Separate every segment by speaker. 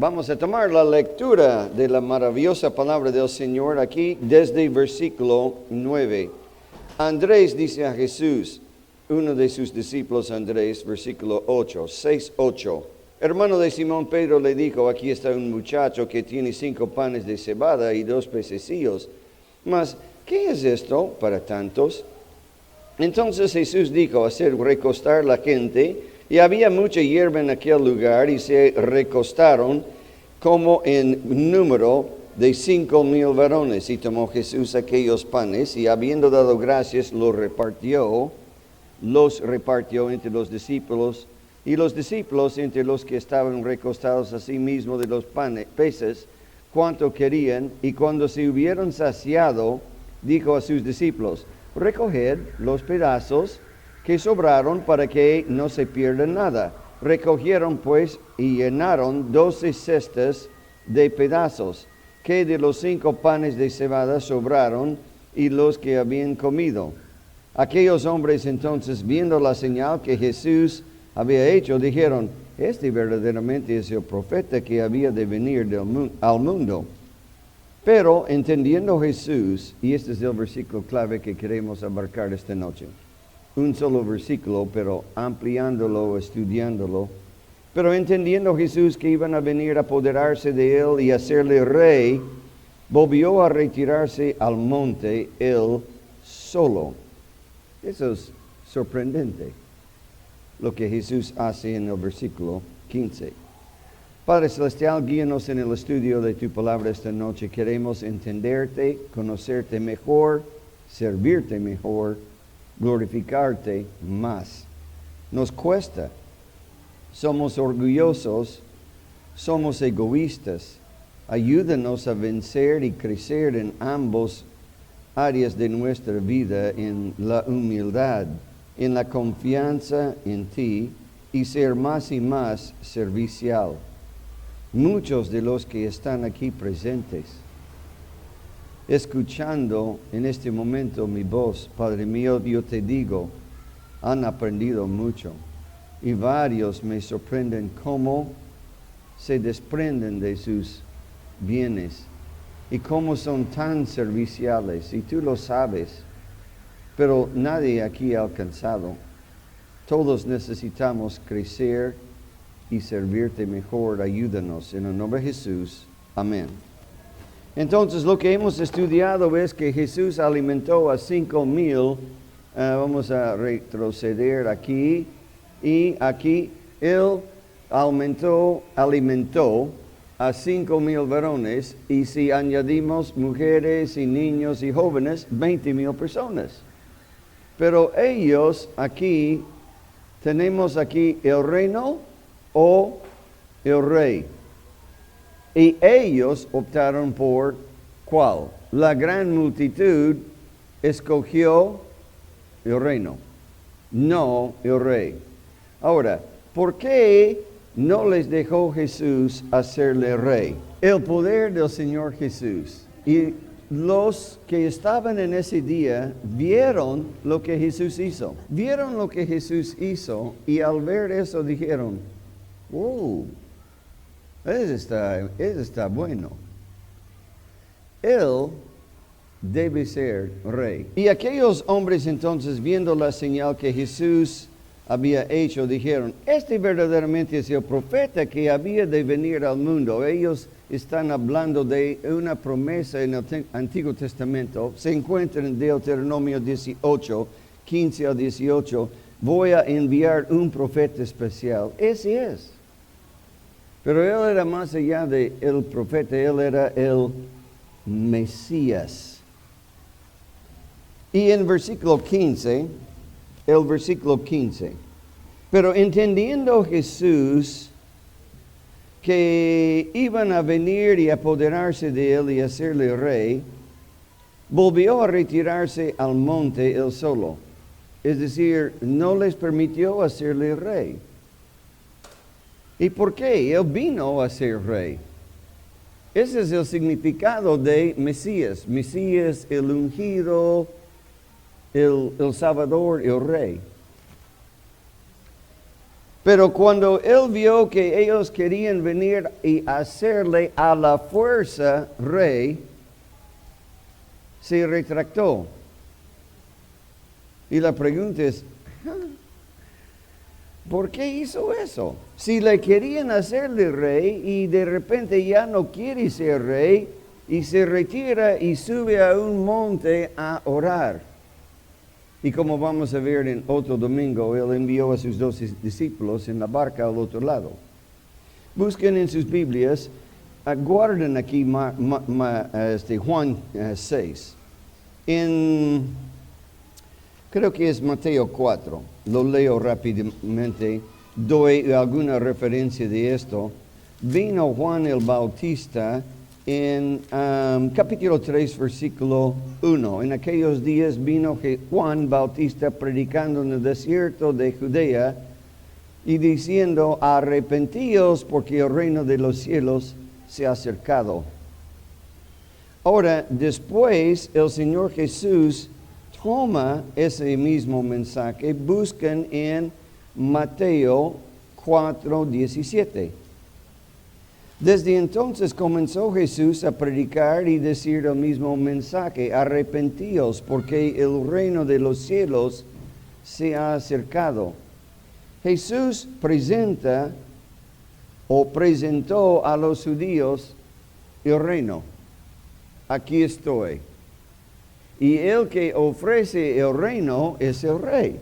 Speaker 1: Vamos a tomar la lectura de la maravillosa palabra del Señor aquí desde versículo 9. Andrés dice a Jesús, uno de sus discípulos Andrés, versículo 8, 6:8. Hermano de Simón Pedro le dijo, aquí está un muchacho que tiene 5 panes de cebada y 2 pececillos. Mas, ¿qué es esto para tantos? Entonces Jesús dijo, hacer recostar la gente, y había mucha hierba en aquel lugar, y se recostaron como en número de 5,000 varones. Y tomó Jesús aquellos panes, y habiendo dado gracias, los repartió entre los discípulos, y los discípulos entre los que estaban recostados asimismo de los peces, cuanto querían. Y cuando se hubieron saciado, dijo a sus discípulos, recoged los pedazos que sobraron para que no se pierda nada. Recogieron pues y llenaron 12 cestas de pedazos, que de los 5 panes de cebada sobraron y los que habían comido. Aquellos hombres entonces, viendo la señal que Jesús había hecho, dijeron, este verdaderamente es el profeta que había de venir al mundo. Pero entendiendo Jesús, y este es el versículo clave que queremos abarcar esta noche, un solo versículo, pero ampliándolo, estudiándolo. Pero entendiendo Jesús que iban a venir a apoderarse de él y hacerle rey, volvió a retirarse al monte él solo. Eso es sorprendente, lo que Jesús hace en el versículo 15. Padre Celestial, guíanos en el estudio de tu palabra esta noche. Queremos entenderte, conocerte mejor, servirte mejor, glorificarte más. Nos cuesta, somos orgullosos, somos egoístas. Ayúdanos a vencer y crecer en ambos áreas de nuestra vida, en la humildad, en la confianza en ti y ser más y más servicial. Muchos de los que están aquí presentes, escuchando en este momento mi voz, Padre mío, yo te digo, han aprendido mucho. Y varios me sorprenden cómo se desprenden de sus bienes y cómo son tan serviciales. Y tú lo sabes, pero nadie aquí ha alcanzado. Todos necesitamos crecer y servirte mejor. Ayúdanos en el nombre de Jesús. Amén. Entonces lo que hemos estudiado es que Jesús alimentó a 5,000. Vamos a retroceder aquí. Y aquí Él alimentó a 5,000 varones. Y si añadimos mujeres y niños y jóvenes, 20,000 personas. Pero ellos aquí, tenemos aquí el reino o el rey. Y ellos optaron por ¿cuál? La gran multitud escogió el reino, no el rey. Ahora, ¿por qué no les dejó Jesús hacerle rey? El poder del Señor Jesús. Y los que estaban en ese día vieron lo que Jesús hizo. Vieron lo que Jesús hizo y al ver eso dijeron, ¡wow! Eso está bueno. Él debe ser rey. Y aquellos hombres entonces, viendo la señal que Jesús había hecho, dijeron, este verdaderamente es el profeta que había de venir al mundo. Ellos están hablando de una promesa en el Antiguo Testamento. Se encuentra en Deuteronomio 18, 15 a 18. Voy a enviar un profeta especial. Ese es. Pero él era más allá de el profeta, él era el Mesías. Y en versículo 15, pero entendiendo Jesús que iban a venir y apoderarse de él y hacerle rey, volvió a retirarse al monte él solo. Es decir, no les permitió hacerle rey. ¿Y por qué? Él vino a ser rey. Ese es el significado de Mesías. Mesías, el ungido, el Salvador, el rey. Pero cuando él vio que ellos querían venir y hacerle a la fuerza rey, se retractó. Y la pregunta es, ¿por qué hizo eso? Si le querían hacerle rey y de repente ya no quiere ser rey y se retira y sube a un monte a orar. Y como vamos a ver en otro domingo, él envió a sus 12 discípulos en la barca al otro lado. Busquen en sus Biblias, guarden aquí Juan 6. Creo que es Mateo 4. Lo leo rápidamente. Doy alguna referencia de esto. Vino Juan el Bautista en capítulo 3, versículo 1. En aquellos días vino Juan Bautista predicando en el desierto de Judea y diciendo, arrepentíos porque el reino de los cielos se ha acercado. Ahora, después el Señor Jesús toma ese mismo mensaje, buscan en Mateo 4:17. Desde entonces comenzó Jesús a predicar y decir el mismo mensaje, arrepentíos porque el reino de los cielos se ha acercado. Jesús presentó a los judíos el reino. Aquí estoy. Y el que ofrece el reino es el rey.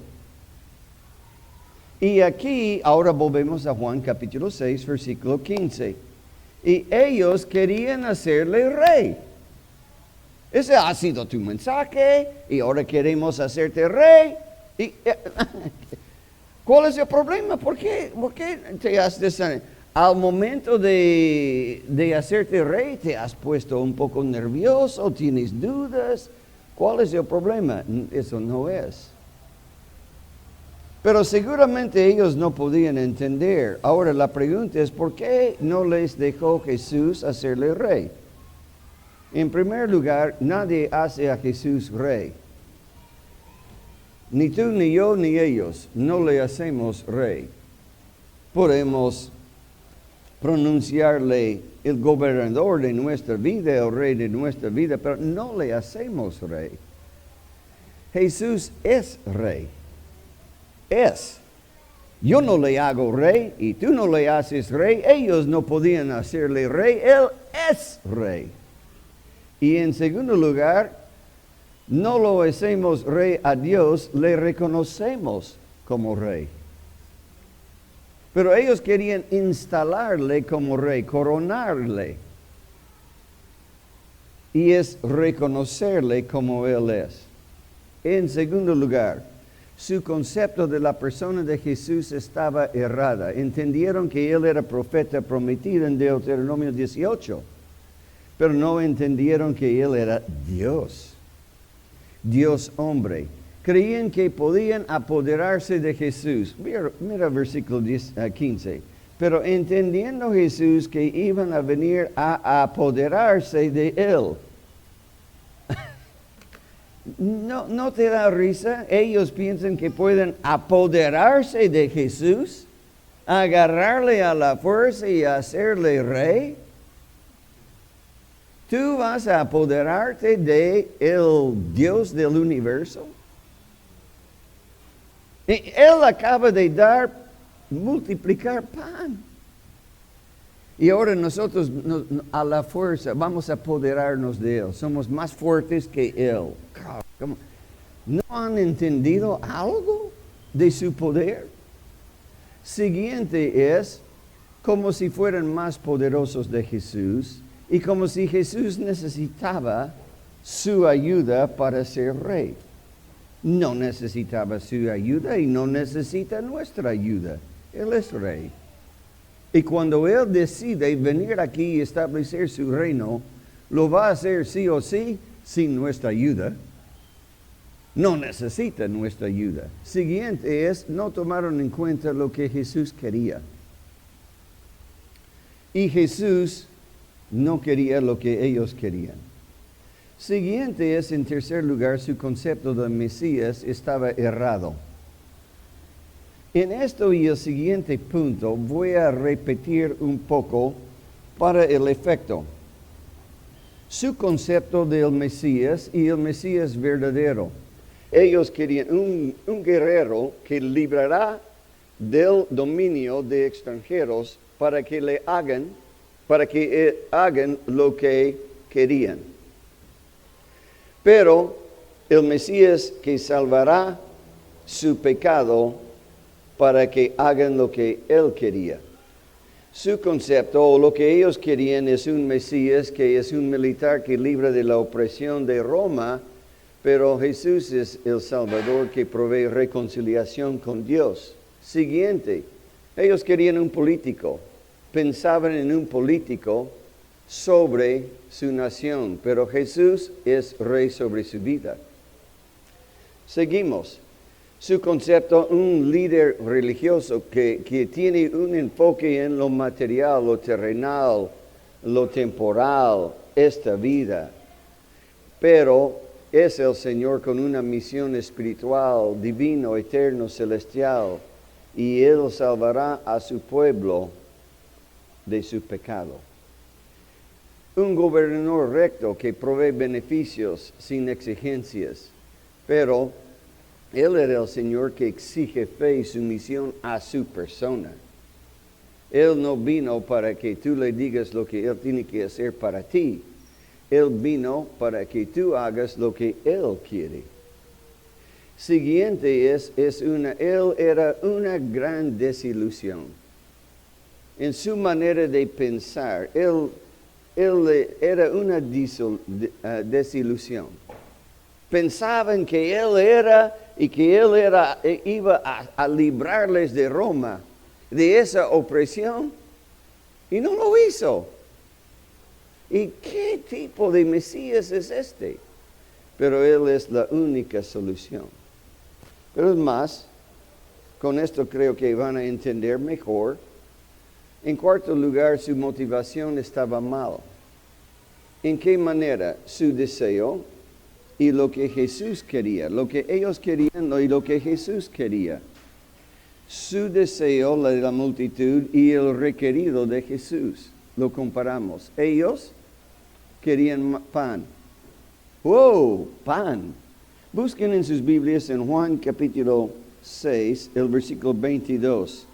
Speaker 1: Y aquí, ahora volvemos a Juan capítulo 6, versículo 15. Y ellos querían hacerle rey. Ese ha sido tu mensaje y ahora queremos hacerte rey. ¿Cuál es el problema? ¿Por qué te has desanimado? Al momento de hacerte rey te has puesto un poco nervioso, tienes dudas. ¿Cuál es el problema? Eso no es. Pero seguramente ellos no podían entender. Ahora la pregunta es, ¿por qué no les dejó Jesús hacerle rey? En primer lugar, nadie hace a Jesús rey. Ni tú, ni yo, ni ellos. No le hacemos rey. Podemos pronunciarle el gobernador de nuestra vida, el rey de nuestra vida, pero no le hacemos rey. Jesús es rey. Es. Yo no le hago rey y tú no le haces rey. Ellos no podían hacerle rey. Él es rey. Y en segundo lugar, no lo hacemos rey a Dios, le reconocemos como rey. Pero ellos querían instalarle como rey, coronarle. Y es reconocerle como Él es. En segundo lugar, su concepto de la persona de Jesús estaba errada. Entendieron que Él era profeta prometido en Deuteronomio 18, pero no entendieron que Él era Dios, Dios hombre. Creían que podían apoderarse de Jesús. Mira versículo 15. Pero entendiendo Jesús que iban a venir a apoderarse de Él. ¿No te da risa? Ellos piensan que pueden apoderarse de Jesús, agarrarle a la fuerza y hacerle rey. ¿Tú vas a apoderarte de el Dios del universo? Él acaba de multiplicar pan. Y ahora nosotros a la fuerza vamos a apoderarnos de Él. Somos más fuertes que Él. ¿No han entendido algo de su poder? Siguiente es como si fueran más poderosos de Jesús y como si Jesús necesitaba su ayuda para ser rey. No necesitaba su ayuda y no necesita nuestra ayuda. Él es rey. Y cuando Él decide venir aquí y establecer su reino, lo va a hacer sí o sí sin nuestra ayuda. No necesita nuestra ayuda. Siguiente es, no tomaron en cuenta lo que Jesús quería. Y Jesús no quería lo que ellos querían. Siguiente es, en tercer lugar, su concepto de Mesías estaba errado. En esto y el siguiente punto voy a repetir un poco para el efecto. Su concepto del Mesías y el Mesías verdadero. Ellos querían un guerrero que librará del dominio de extranjeros para que hagan lo que querían. Pero el Mesías que salvará su pecado para que hagan lo que él quería. Su concepto o lo que ellos querían es un Mesías que es un militar que libra de la opresión de Roma, pero Jesús es el Salvador que provee reconciliación con Dios. Siguiente, ellos querían un político, pensaban en un político sobre su nación, pero Jesús es rey sobre su vida. Seguimos. Su concepto, un líder religioso que tiene un enfoque en lo material, lo terrenal, lo temporal, esta vida. Pero es el Señor con una misión espiritual, divino, eterno, celestial. Y Él salvará a su pueblo de su pecado. Un gobernador recto que provee beneficios sin exigencias, pero Él era el Señor que exige fe y sumisión a su persona. Él no vino para que tú le digas lo que Él tiene que hacer para ti. Él vino para que tú hagas lo que Él quiere. Siguiente Él era una gran desilusión. En su manera de pensar, Él era una desilusión. Pensaban que Él era y que Él iba a librarles de Roma, de esa opresión, y no lo hizo. ¿Y qué tipo de Mesías es este? Pero Él es la única solución. Pero es más, con esto creo que van a entender mejor. En cuarto lugar, su motivación estaba mal. ¿En qué manera? Su deseo y lo que Jesús quería, lo que ellos querían y lo que Jesús quería. Su deseo, la de la multitud, y el requerido de Jesús. Lo comparamos. Ellos querían pan. ¡Wow! Pan. Busquen en sus Biblias en Juan capítulo 6, el versículo 22.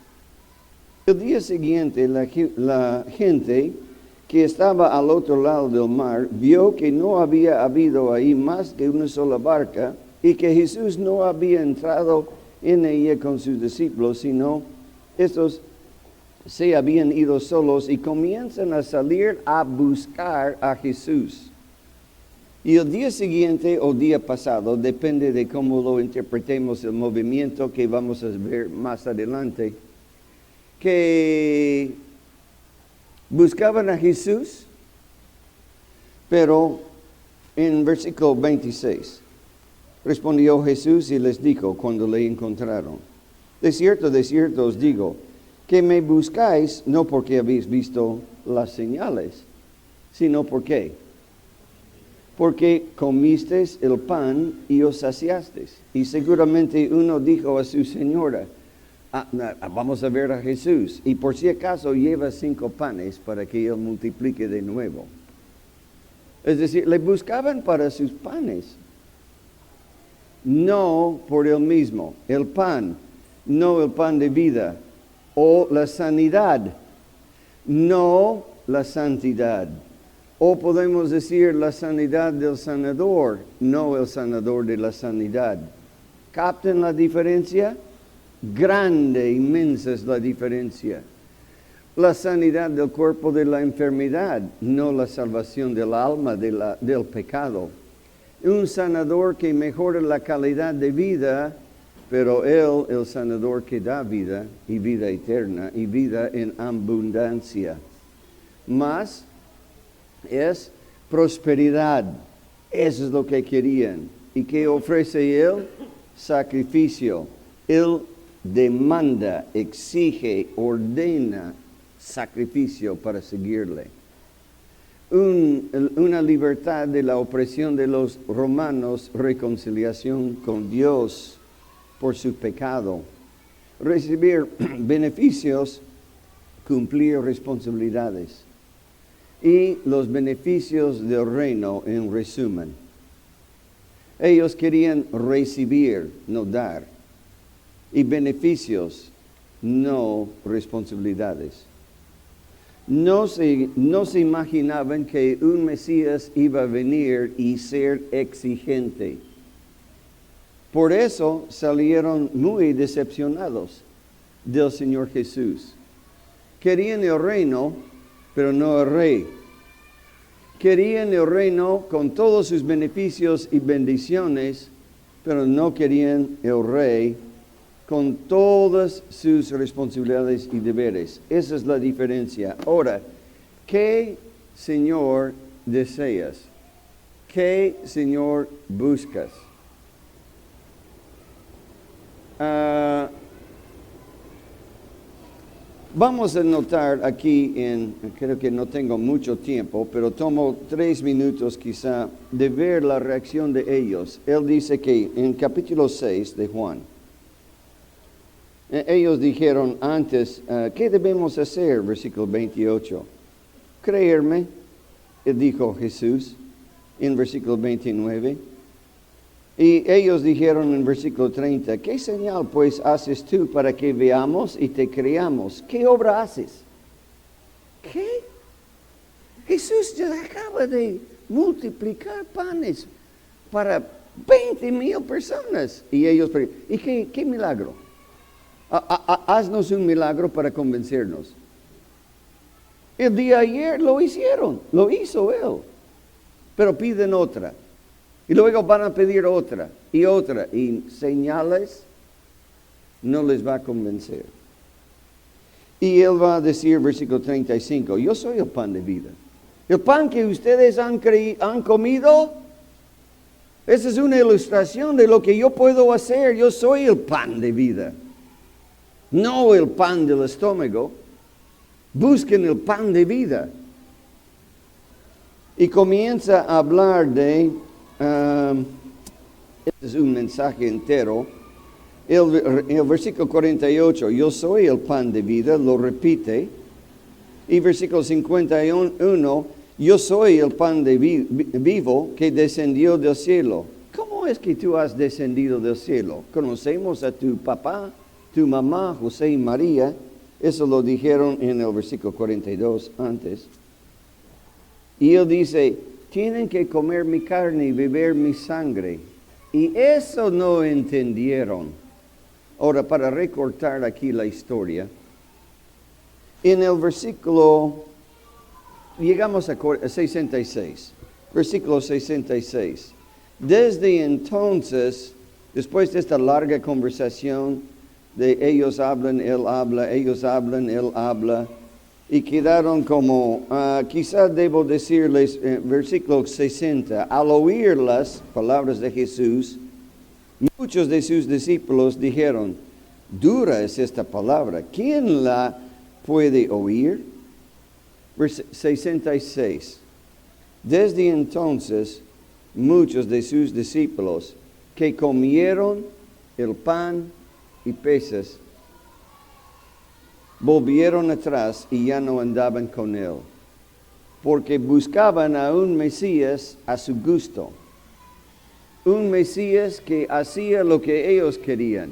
Speaker 1: El día siguiente, la gente que estaba al otro lado del mar vio que no había habido ahí más que una sola barca y que Jesús no había entrado en ella con sus discípulos, sino estos se habían ido solos y comienzan a salir a buscar a Jesús. Y el día siguiente o día pasado, depende de cómo lo interpretemos el movimiento que vamos a ver más adelante, que buscaban a Jesús, pero en versículo 26, respondió Jesús y les dijo cuando le encontraron: de cierto os digo, que me buscáis no porque habéis visto las señales, sino porque comisteis el pan y os saciasteis. Y seguramente uno dijo a su señora: vamos a ver a Jesús, y por si acaso lleva 5 panes para que Él multiplique de nuevo. Es decir, le buscaban para sus panes, no por Él mismo. El pan, no el pan de vida, o la sanidad, no la santidad. O podemos decir la sanidad del sanador, no el sanador de la sanidad. ¿Captan la diferencia? Grande, inmensa es la diferencia. La sanidad del cuerpo de la enfermedad, no la salvación del alma del pecado. Un sanador que mejora la calidad de vida, pero Él, el sanador que da vida y vida eterna y vida en abundancia. Más es prosperidad. Eso es lo que querían. ¿Y qué ofrece Él? Sacrificio. Él demanda, exige, ordena sacrificio para seguirle. Una libertad de la opresión de los romanos, reconciliación con Dios por su pecado. recibir beneficios, cumplir responsabilidades. Y los beneficios del reino, en resumen. Ellos querían recibir, no dar. Y beneficios, no responsabilidades. No se imaginaban que un Mesías iba a venir y ser exigente. Por eso salieron muy decepcionados del Señor Jesús. Querían el reino, pero no el rey. Querían el reino con todos sus beneficios y bendiciones, pero no querían el rey con todas sus responsabilidades y deberes. Esa es la diferencia. Ahora, ¿qué Señor deseas? ¿Qué Señor buscas? Vamos a notar aquí, creo que no tengo mucho tiempo, pero tomo 3 minutos quizá de ver la reacción de ellos. Él dice que en capítulo 6 de Juan, ellos dijeron antes, ¿qué debemos hacer? Versículo 28. Creerme, dijo Jesús, en versículo 29. Y ellos dijeron en versículo 30, ¿qué señal pues haces tú para que veamos y te creamos? ¿Qué obra haces? ¿Qué? Jesús ya acaba de multiplicar panes para 20,000 personas. Y ellos, ¿y qué milagro? Haznos un milagro para convencernos. El día de ayer lo hicieron, lo hizo él, pero piden otra. Y luego van a pedir otra. Y señales no les va a convencer. Y él va a decir, versículo 35, yo soy el pan de vida. El pan que ustedes han comido, esa es una ilustración de lo que yo puedo hacer. Yo soy el pan de vida. No el pan del estómago. Busquen el pan de vida. Y comienza a hablar de... este es un mensaje entero. El versículo 48, yo soy el pan de vida, lo repite. Y versículo 51, yo soy el pan de vivo que descendió del cielo. ¿Cómo es que tú has descendido del cielo? Conocemos a tu papá, tu mamá, José y María. Eso lo dijeron en el versículo 42 antes. Y él dice, tienen que comer mi carne y beber mi sangre. Y eso no entendieron. Ahora, para recortar aquí la historia, en el versículo, llegamos a 66, versículo 66. Desde entonces, después de esta larga conversación, de ellos hablan, él habla, ellos hablan, él habla, y quedaron como, quizás debo decirles, versículo 60, al oír las palabras de Jesús, muchos de sus discípulos dijeron, dura es esta palabra, ¿quién la puede oír? Versículo 66, desde entonces, muchos de sus discípulos que comieron el pan y peces, volvieron atrás y ya no andaban con él, porque buscaban a un Mesías a su gusto, un Mesías que hacía lo que ellos querían,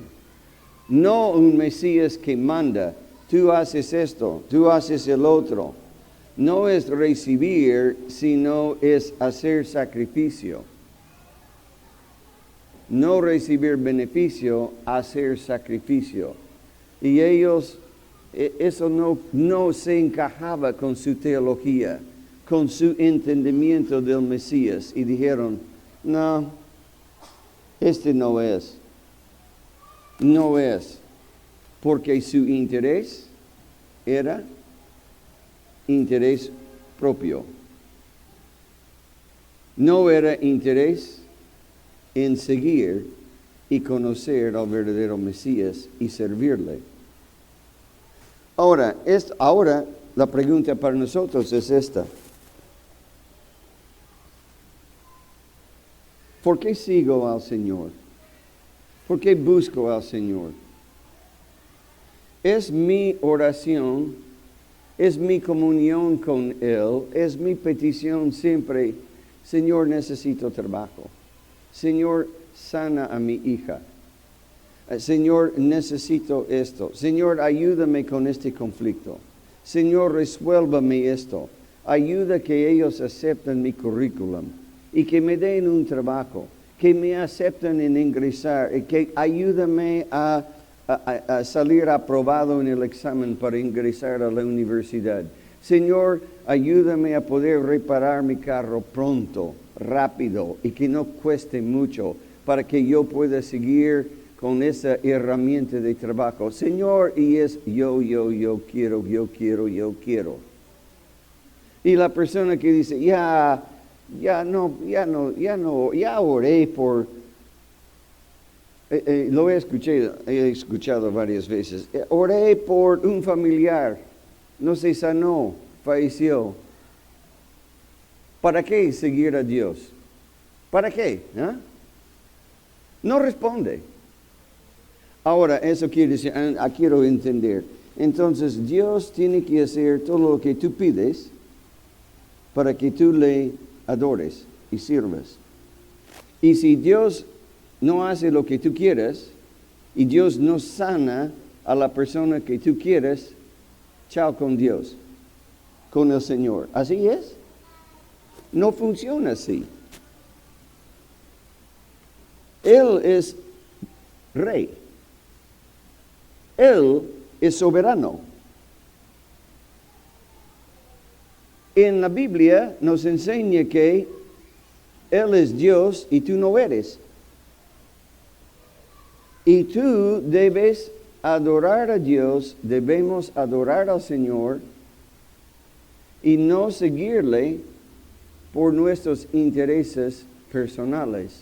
Speaker 1: no un Mesías que manda, tú haces esto, tú haces el otro. No es recibir, sino es hacer sacrificio. No recibir beneficio, hacer sacrificio. Y ellos, eso no se encajaba con su teología, con su entendimiento del Mesías. Y dijeron, no, este no es. No es. Porque su interés era interés propio. No era interés en seguir y conocer al verdadero Mesías y servirle. Ahora la pregunta para nosotros es esta. ¿Por qué sigo al Señor? ¿Por qué busco al Señor? es mi oración, es mi comunión con Él, es mi petición siempre, Señor, necesito trabajo. Señor, sana a mi hija. Señor, necesito esto. Señor, ayúdame con este conflicto. Señor, resuélvame esto. Ayuda que ellos acepten mi currículum y que me den un trabajo, que me acepten en ingresar, y que ayúdame a salir aprobado en el examen para ingresar a la universidad. Señor, ayúdame a poder reparar mi carro pronto, rápido y que no cueste mucho para que yo pueda seguir con esa herramienta de trabajo. Señor, y es yo quiero. Y la persona que dice, ya oré por... lo he escuchado varias veces. Oré por un familiar, no se sanó, falleció. ¿Para qué seguir a Dios? ¿Para qué? No responde. Ahora, eso quiere decir, quiero entender. Entonces, Dios tiene que hacer todo lo que tú pides para que tú le adores y sirvas. Y si Dios no hace lo que tú quieres y Dios no sana a la persona que tú quieres, chao con Dios, con el Señor. ¿Así es? No funciona así. Él es rey. Él es soberano. En la Biblia nos enseña que Él es Dios y tú no eres. Y tú debes adorar a Dios, debemos adorar al Señor y no seguirle por nuestros intereses personales,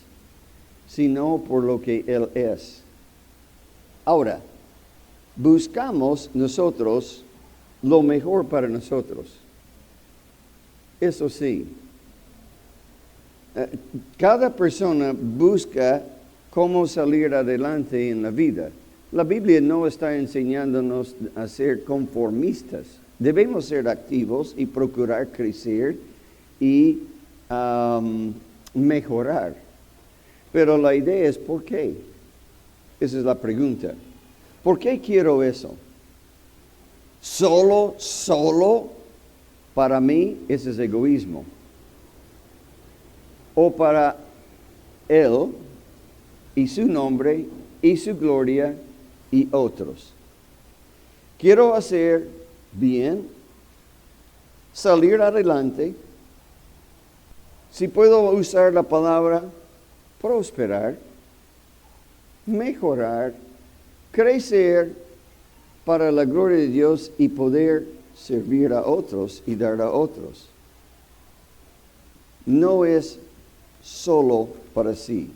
Speaker 1: sino por lo que Él es. Ahora, buscamos nosotros lo mejor para nosotros. Eso sí, cada persona busca cómo salir adelante en la vida. La Biblia no está enseñándonos a ser conformistas. Debemos ser activos y procurar crecer y mejorar. Pero la idea es ¿por qué? Esa es la pregunta. ¿Por qué quiero eso? Solo para mí, ese es egoísmo. O para Él y su nombre y su gloria y otros. Quiero hacer bien, salir adelante. Si puedo usar la palabra prosperar, mejorar, crecer para la gloria de Dios y poder servir a otros y dar a otros. No es solo para sí.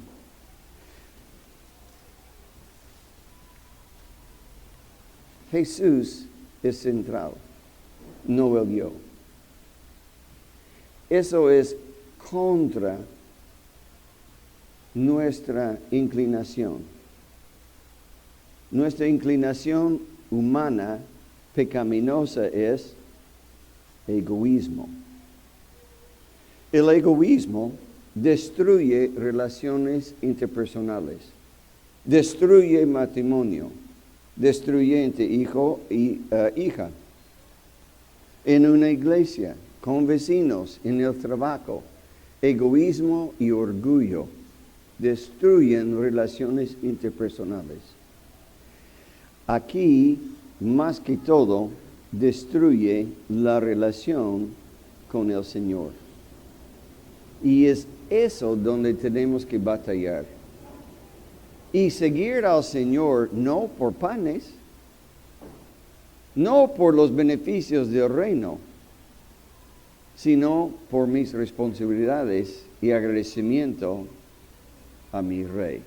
Speaker 1: Jesús es central, no el yo. Eso es contra nuestra inclinación. Nuestra inclinación humana pecaminosa es egoísmo. El egoísmo destruye relaciones interpersonales, destruye matrimonio, destruye entre hijo y hija, en una iglesia, con vecinos, en el trabajo. Egoísmo y orgullo destruyen relaciones interpersonales. Aquí, más que todo, destruye la relación con el Señor. Y es eso donde tenemos que batallar. Y seguir al Señor no por panes, no por los beneficios del reino, sino por mis responsabilidades y agradecimiento a mi Rey.